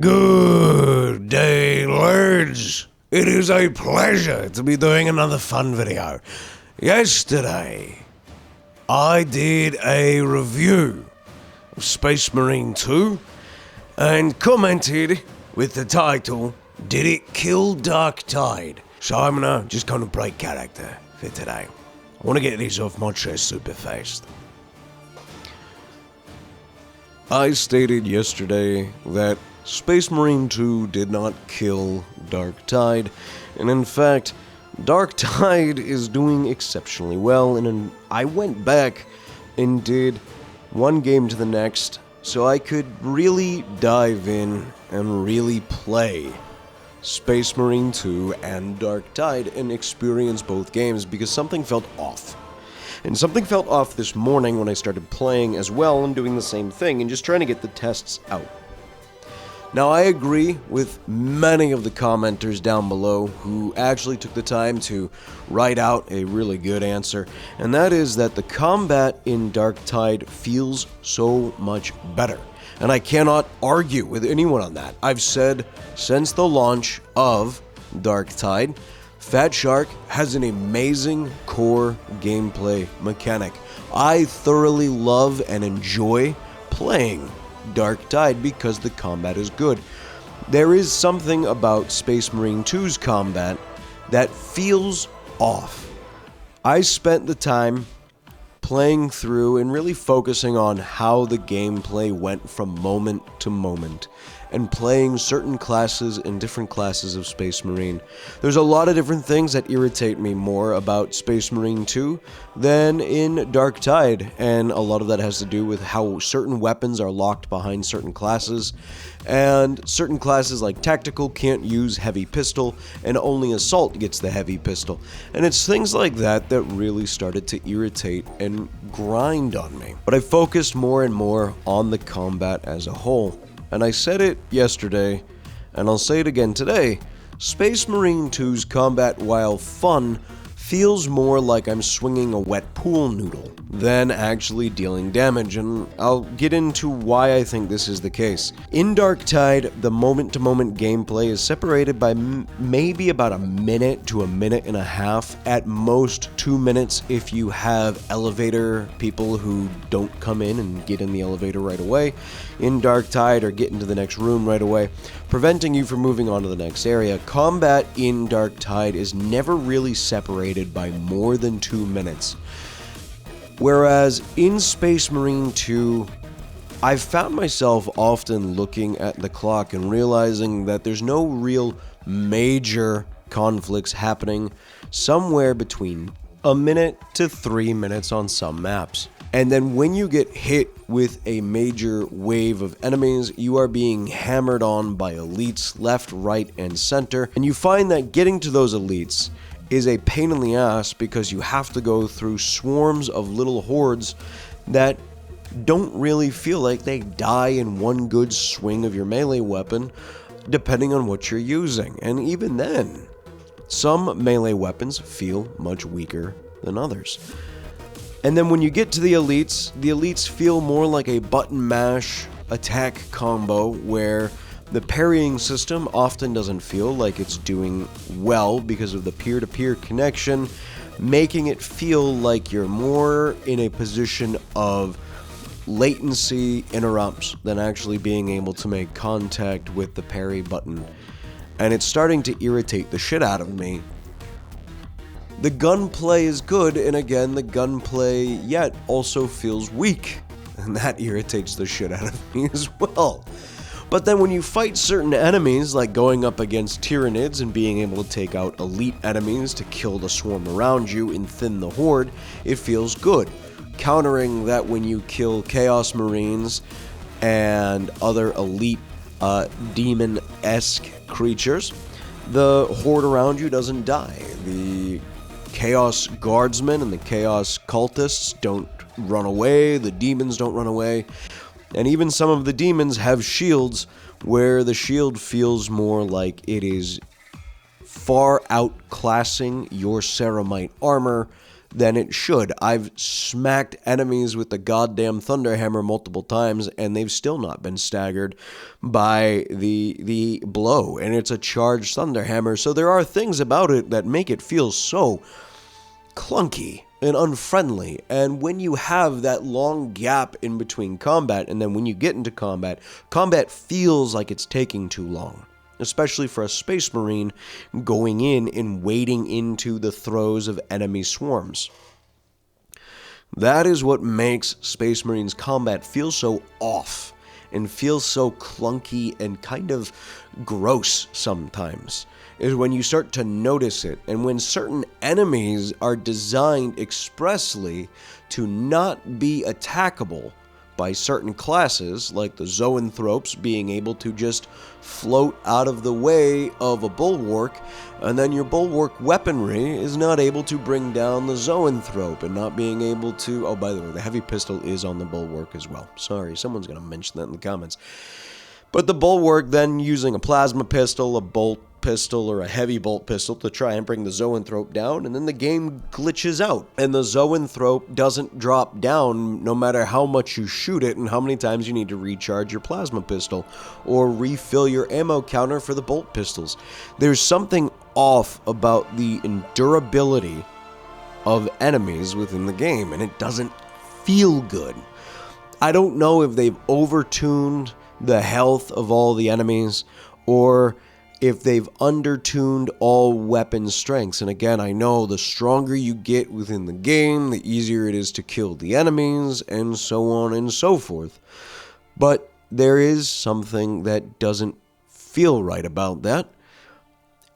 Good day, lads. It is a pleasure to be doing another fun video. Yesterday, I did a review of Space Marine 2 and commented with the title, Did It Kill Darktide? So I'm gonna just kind of break character for today. I want to get this off my chest super fast. I stated yesterday that Space Marine 2 did not kill Darktide, and in fact, Darktide is doing exceptionally well, and I went back and did one game to the next so I could really dive in and really play Space Marine 2 and Darktide and experience both games because something felt off. And something felt off this morning when I started playing as well and doing the same thing and just trying to get the tests out. Now, I agree with many of the commenters down below who actually took the time to write out a really good answer, and that is that the combat in Darktide feels so much better. And I cannot argue with anyone on that. I've said since the launch of Darktide, Fatshark has an amazing core gameplay mechanic. I thoroughly love and enjoy playing Darktide because the combat is good. There is something about Space Marine 2's combat that feels off. I spent the time playing through and really focusing on how the gameplay went from moment to moment and playing certain classes and different classes of Space Marine. There's a lot of different things that irritate me more about Space Marine 2 than in Darktide, and a lot of that has to do with how certain weapons are locked behind certain classes, and certain classes like Tactical can't use heavy pistol, and only Assault gets the heavy pistol. And it's things like that that really started to irritate and grind on me. But I focused more and more on the combat as a whole. And I said it yesterday, and I'll say it again today, Space Marine 2's combat, while fun, feels more like I'm swinging a wet pool noodle than actually dealing damage, and I'll get into why I think this is the case. In Darktide, the moment-to-moment gameplay is separated by maybe about a minute to a minute and a half, at most 2 minutes if you have elevator people who don't come in and get in the elevator right away in Darktide or get into the next room right away, preventing you from moving on to the next area. Combat in Darktide is never really separated by more than 2 minutes. Whereas in Space Marine 2, I've found myself often looking at the clock and realizing that there's no real major conflicts happening somewhere between a minute to 3 minutes on some maps. And then when you get hit with a major wave of enemies, you are being hammered on by elites left, right, and center. And you find that getting to those elites is a pain in the ass because you have to go through swarms of little hordes that don't really feel like they die in one good swing of your melee weapon, depending on what you're using. And even then, some melee weapons feel much weaker than others. And then when you get to the elites feel more like a button mash attack combo where the parrying system often doesn't feel like it's doing well because of the peer-to-peer connection, making it feel like you're more in a position of latency interrupts than actually being able to make contact with the parry button. And it's starting to irritate the shit out of me. The gunplay is good, and again, the gunplay yet also feels weak, and that irritates the shit out of me as well. But then when you fight certain enemies, like going up against Tyranids and being able to take out elite enemies to kill the swarm around you and thin the horde, it feels good. Countering that when you kill Chaos Marines and other elite demon-esque creatures, the horde around you doesn't die. The Chaos Guardsmen and the Chaos Cultists don't run away, the demons don't run away, and even some of the demons have shields where the shield feels more like it is far outclassing your Ceramite armor than it should. I've smacked enemies with the goddamn Thunderhammer multiple times, and they've still not been staggered by the blow, and it's a charged Thunderhammer, so there are things about it that make it feel so clunky and unfriendly. And when you have that long gap in between combat, and then when you get into combat feels like it's taking too long, especially for a Space Marine going in and wading into the throes of enemy swarms. That is what makes Space Marines combat feel so off and feel so clunky and kind of gross sometimes, is when you start to notice it, and when certain enemies are designed expressly to not be attackable by certain classes, like the Zoanthropes being able to just float out of the way of a bulwark, and then your bulwark weaponry is not able to bring down the Zoanthrope, and not being able to... Oh, by the way, the heavy pistol is on the bulwark as well. Sorry, someone's going to mention that in the comments. But the bulwark then using a plasma pistol, a bolt pistol, or a heavy bolt pistol to try and bring the Zoanthrope down, and then the game glitches out, and the Zoanthrope doesn't drop down no matter how much you shoot it and how many times you need to recharge your plasma pistol or refill your ammo counter for the bolt pistols. There's something off about the endurability of enemies within the game, and it doesn't feel good. I don't know if they've overtuned the health of all the enemies, or if they've undertuned all weapon strengths. And again, I know the stronger you get within the game, the easier it is to kill the enemies, and so on and so forth. But there is something that doesn't feel right about that,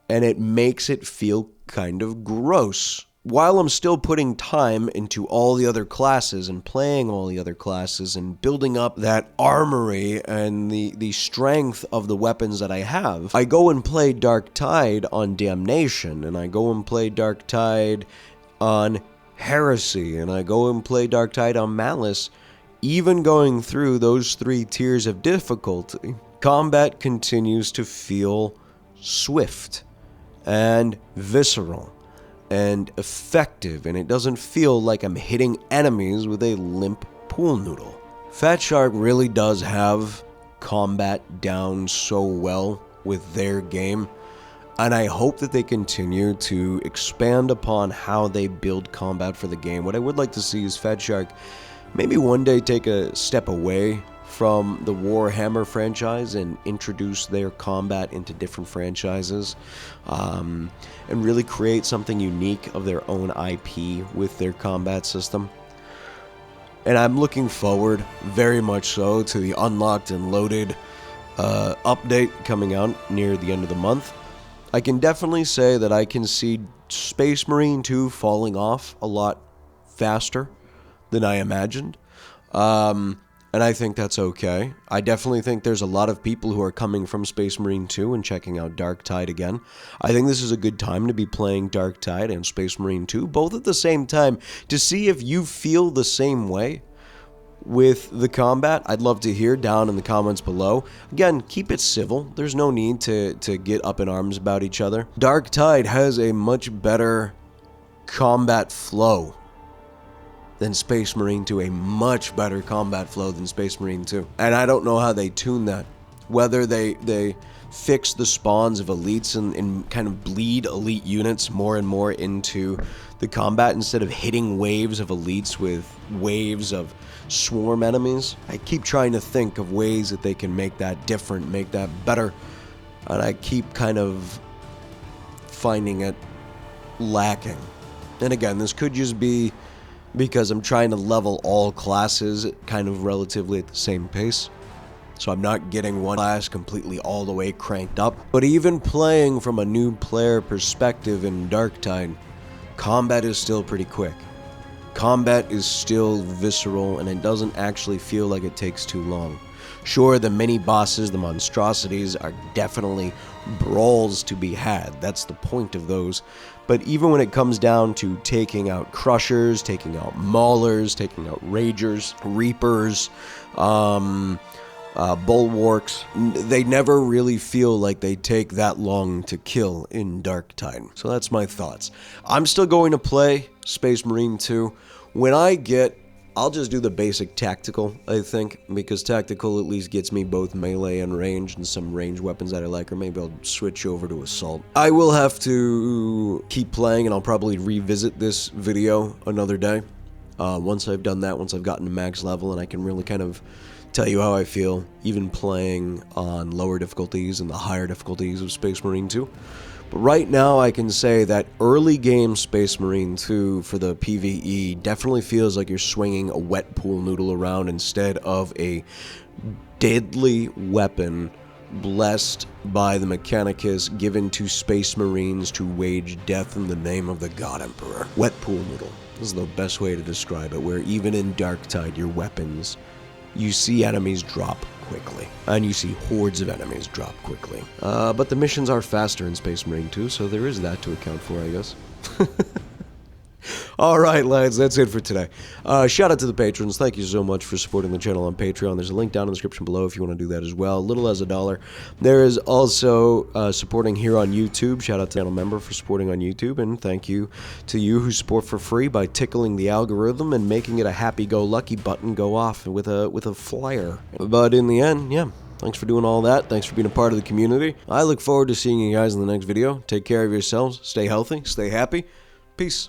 and it makes it feel kind of gross. While I'm still putting time into all the other classes and playing all the other classes and building up that armory and the strength of the weapons that I have, I go and play Darktide on Damnation, and I go and play Darktide on Heresy, and I go and play Darktide on Malice. Even going through those 3 tiers of difficulty, combat continues to feel swift and visceral and effective, and it doesn't feel like I'm hitting enemies with a limp pool noodle. Fatshark really does have combat down so well with their game, and I hope that they continue to expand upon how they build combat for the game. What I would like to see is Fatshark maybe one day take a step away from the Warhammer franchise and introduce their combat into different franchises, and really create something unique of their own IP with their combat system. And I'm looking forward very much so to the Unlocked and Loaded update coming out near the end of the month. I can definitely say that I can see Space Marine 2 falling off a lot faster than I imagined. And I think that's okay. I definitely think there's a lot of people who are coming from Space Marine 2 and checking out Darktide again. I think this is a good time to be playing Darktide and Space Marine 2, both at the same time, to see if you feel the same way with the combat. I'd love to hear down in the comments below. Again, keep it civil. There's no need to get up in arms about each other. Darktide has a much better combat flow than Space Marine 2, a much better combat flow than Space Marine 2. And I don't know how they tune that. Whether they fix the spawns of elites and kind of bleed elite units more and more into the combat instead of hitting waves of elites with waves of swarm enemies. I keep trying to think of ways that they can make that different, make that better, and I keep kind of finding it lacking. And again, this could just be because I'm trying to level all classes kind of relatively at the same pace. So I'm not getting one class completely all the way cranked up. But even playing from a new player perspective in Darktide, combat is still pretty quick. Combat is still visceral, and it doesn't actually feel like it takes too long. Sure, the mini-bosses, the monstrosities, are definitely brawls to be had. That's the point of those. But even when it comes down to taking out Crushers, taking out Maulers, taking out Ragers, Reapers, Bulwarks, they never really feel like they take that long to kill in Darktide. So that's my thoughts. I'm still going to play Space Marine 2. When I get, I'll just do the basic tactical, I think, because tactical at least gets me both melee and range, and some range weapons that I like, or maybe I'll switch over to assault. I will have to keep playing, and I'll probably revisit this video another day. Once I've done that, once I've gotten to max level, and I can really kind of tell you how I feel, even playing on lower difficulties and the higher difficulties of Space Marine 2. But right now I can say that early game Space Marine 2 for the PvE definitely feels like you're swinging a wet pool noodle around instead of a deadly weapon blessed by the Mechanicus given to Space Marines to wage death in the name of the God Emperor. Wet pool noodle. This is the best way to describe it, where even in Darktide, your weapons, you see enemies drop quickly, and you see hordes of enemies drop quickly. But the missions are faster in Space Marine 2, so there is that to account for, I guess. Alright, lads, that's it for today. Shout out to the patrons. Thank you so much for supporting the channel on Patreon. There's a link down in the description below if you want to do that as well. Little as $1. There is also supporting here on YouTube. Shout out to channel member for supporting on YouTube, and thank you to you who support for free by tickling the algorithm and making it a happy-go-lucky button go off with a flyer. But in the end, yeah. Thanks for doing all that. Thanks for being a part of the community. I look forward to seeing you guys in the next video. Take care of yourselves. Stay healthy. Stay happy. Peace.